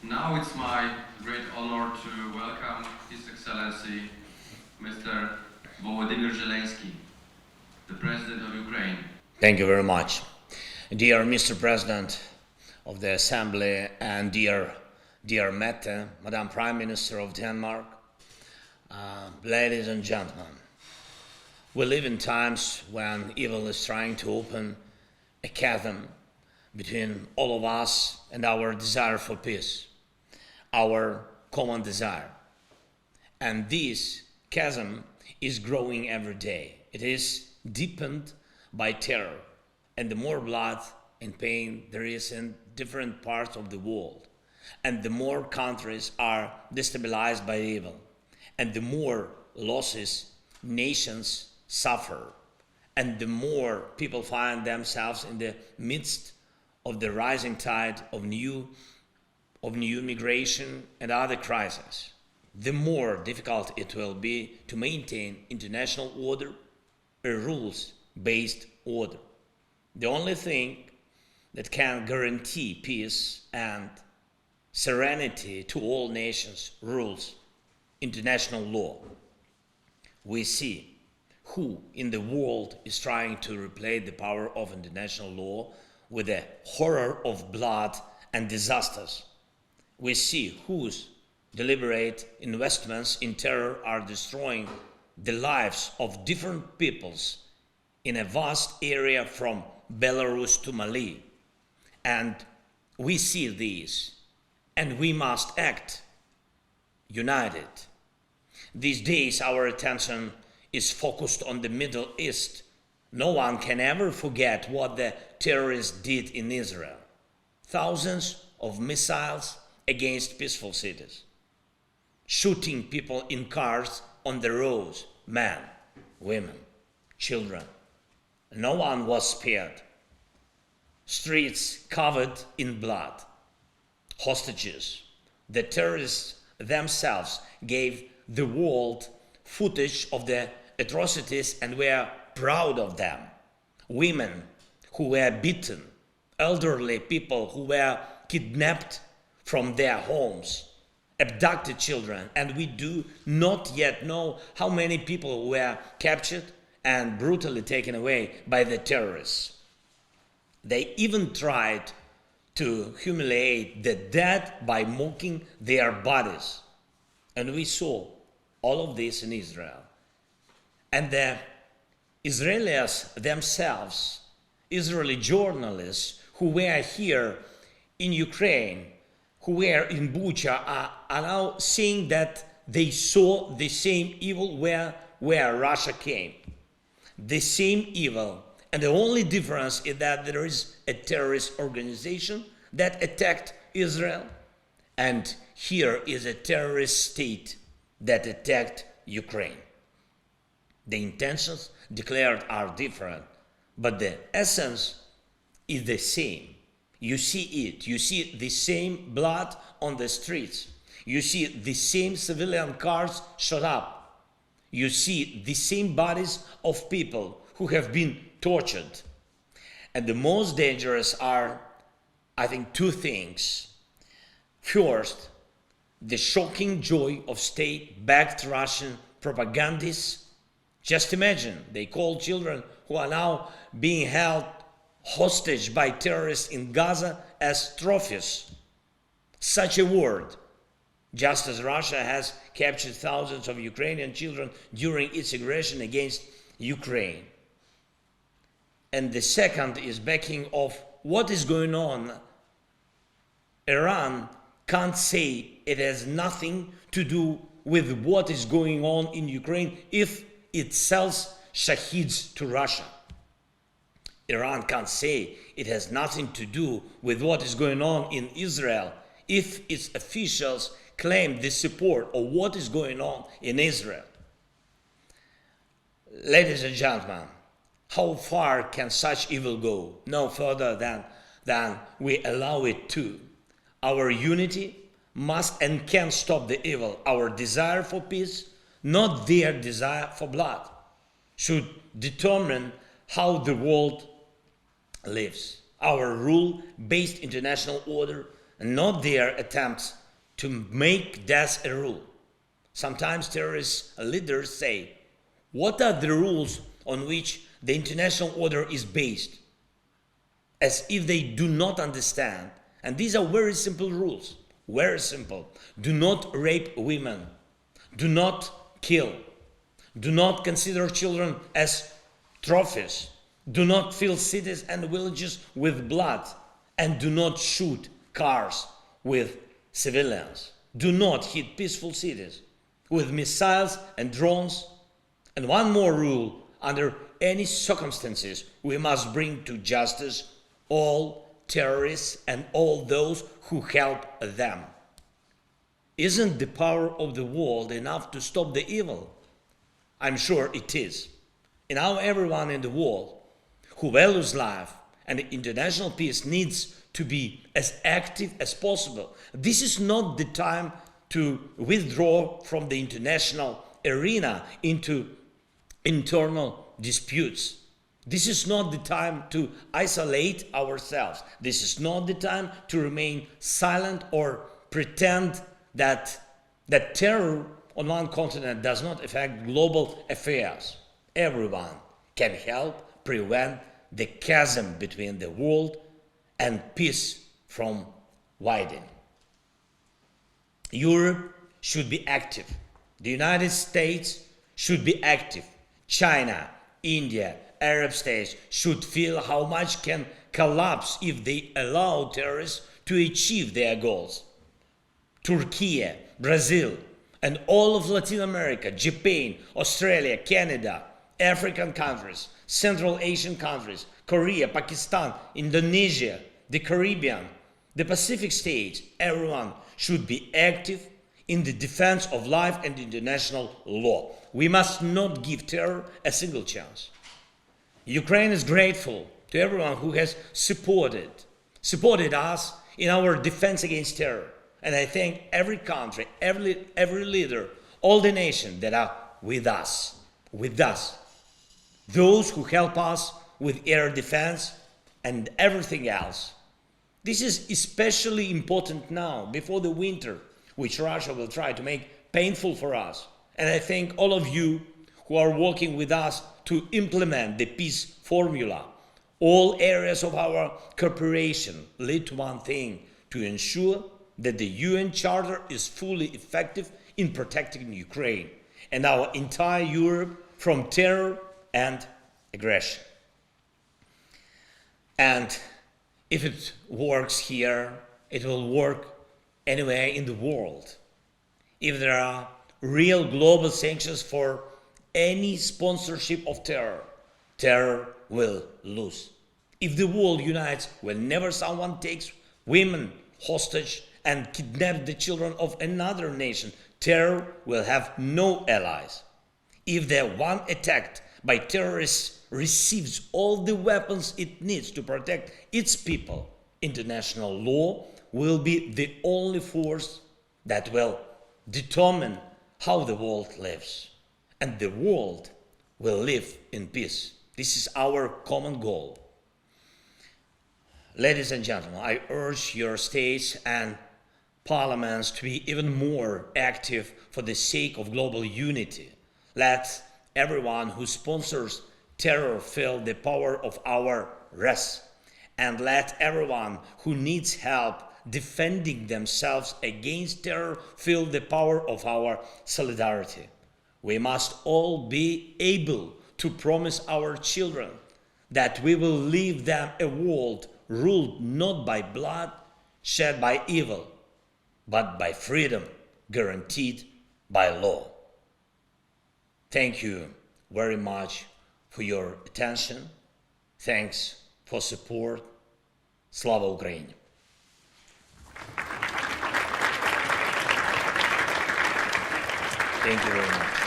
Now it's my great honor to welcome His Excellency Mr. Volodymyr Zeleński, the President of Ukraine. Thank you very much. Dear Mr. President of the Assembly and dear Mette, Madam Prime Minister of Denmark, ladies and gentlemen, we live in times when evil is trying to open a chasm between all of us and our desire for peace, our common desire. And this chasm is growing every day. It is deepened by terror, and the more blood and pain there is in different parts of the world, and the more countries are destabilized by evil, and the more losses nations suffer, and the more people find themselves in the midst of the rising tide of new migration and other crises, the more difficult it will be to maintain international order, a rules-based order. The only thing that can guarantee peace and serenity to all nations rules international law. We see who in the world is trying to replace the power of international law with the horror of blood and disasters. We see whose deliberate investments in terror are destroying the lives of different peoples in a vast area from Belarus to Mali. And we see this, and we must act united. These days our attention is focused on the Middle East. No one can ever forget what the terrorists did in Israel. Thousands of missiles against peaceful cities, shooting people in cars on the roads, men, women, children. No one was spared. Streets covered in blood. Hostages. The terrorists themselves gave the world footage of the atrocities and were proud of them. Women who were beaten, elderly people who were kidnapped from their homes, abducted children, and we do not yet know how many people were captured and brutally taken away by the terrorists. They even tried to humiliate the dead by mocking their bodies. And we saw all of this in Israel. And the Israelis themselves, Israeli journalists who were here in Ukraine, who were in Bучі, are now saying that they saw the same evil where Russia came. The same evil. And the only difference is that there is a terrorist organization that attacked Israel, and here is a terrorist state that attacked Ukraine. The intentions declared are different, but the essence is the same. You see it. You see the same blood on the streets. You see the same civilian cars shot up. You see the same bodies of people who have been tortured. And the most dangerous are, I think, two things. First, the shocking joy of state-backed Russian propagandists. Just imagine, they call children who are now being held hostage by terrorists in Gaza as trophies. Such a word, just as Russia has captured thousands of Ukrainian children during its aggression against Ukraine. And the second is backing of what is going on. Iran can't say it has nothing to do with what is going on in Ukraine if it sells shaheeds to Russia. Iran can't say it has nothing to do with what is going on in Israel if its officials claim the support of what is going on in Israel. Ladies and gentlemen, how far can such evil go? No further than we allow it to. Our unity must and can stop the evil. Our desire for peace, not their desire for blood, should determine how the world lives. Our rule-based international order not their attempts to make death a rule. Sometimes terrorist leaders say, what are the rules on which the international order is based? As if they do not understand. And these are very simple rules, very simple. Do not rape women. Do not kill. Do not consider children as trophies. Do not fill cities and villages with blood. And do not shoot cars with civilians. Do not hit peaceful cities with missiles and drones. And one more rule, under any circumstances, we must bring to justice all terrorists and all those who help them. Isn't the power of the world enough to stop the evil? I'm sure it is. And now everyone in the world who values life and international peace needs to be as active as possible. This is not the time to withdraw from the international arena into internal disputes. This is not the time to isolate ourselves. This is not the time to remain silent or pretend that terror on one continent does not affect global affairs. Everyone can help prevent the chasm between the world and peace from widening. Europe should be active. The United States should be active. China, India, Arab states should feel how much can collapse if they allow terrorists to achieve their goals. Turkey, Brazil, and all of Latin America, Japan, Australia, Canada, African countries, Central Asian countries, Korea, Pakistan, Indonesia, the Caribbean, the Pacific states, everyone should be active in the defense of life and international law. We must not give terror a single chance. Ukraine is grateful to everyone who has supported us in our defense against terror. And I thank every country, every leader, all the nations that are with us. Those who help us with air defense and everything else. This is especially important now, before the winter, which Russia will try to make painful for us. And I thank all of you who are working with us to implement the peace formula. All areas of our cooperation lead to one thing: to ensure that the UN Charter is fully effective in protecting Ukraine and our entire Europe from terror and aggression. And if it works here, it will work anywhere in the world. If there are real global sanctions for any sponsorship of terror, terror will lose. If the world unites whenever someone takes women hostage and kidnaps the children of another nation, terror will have no allies. If the one attacked by terrorists receives all the weapons it needs to protect its people, international law will be the only force that will determine how the world lives. And the world will live in peace. This is our common goal. Ladies and gentlemen, I urge your states and parliaments to be even more active for the sake of global unity. Let everyone who sponsors terror feel the power of our wrath, and let everyone who needs help defending themselves against terror feel the power of our solidarity. We must all be able to promise our children that we will leave them a world ruled not by blood shed by evil, but by freedom guaranteed by law. Thank you very much for your attention. Thanks for support. Slava Ukraini! Thank you very much.